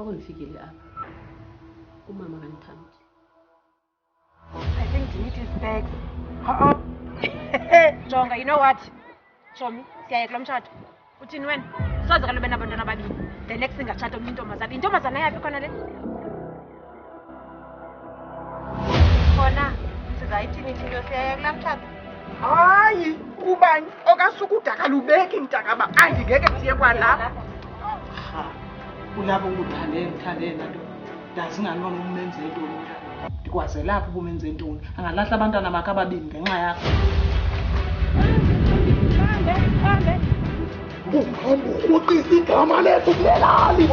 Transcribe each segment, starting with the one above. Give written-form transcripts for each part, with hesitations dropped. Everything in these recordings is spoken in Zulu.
How nifikile apha? Umama kaNthandi. I think you need his bags. Jonga, you know what? Chomi, siyaye kulo mtshato. Uthini wena? Soze kalobe nabantwana ababili. The next thing atshata omnye intombazana. Intombazana yapi khona le? Khona, sizayithini thina siyaye kulaa mtshato? Hayi, ubani okasuka udaka lubeki mntakaba andingeke siye kwalapha. Kulapho ngithandele nanto. Ndazi ngani wami umenze intoni. Ndikwaze lapho ubumenze intoni. Angalahla abantwana bakhe ababini ngenxa yakho. Hambe. Uqisa igama lethu kulelali.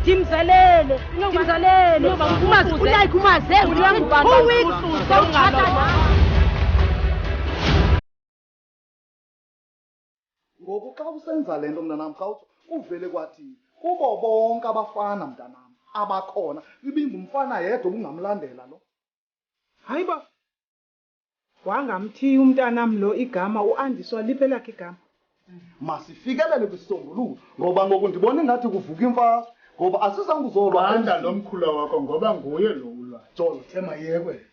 Timzalele. Ngoba umazi ulayike umaze Ngoku xa usenza le nto mntanam khawuthi uvele kwathi kubo bonke abafana mntanam abakhona ibingumfana yedwa ubungamlandela lo. Hayiba. Wangamthiyi umntanam lo igama uandiswa liphe lakhe igama. Masifikelele kwisisombululo ngoba ngoku ndibona ingathi kuvuka imfazwe ngoba asizange uzolwa Banda lo mkhula wakho ngoba nguye lo ulwayo. Jolo thema yekwe.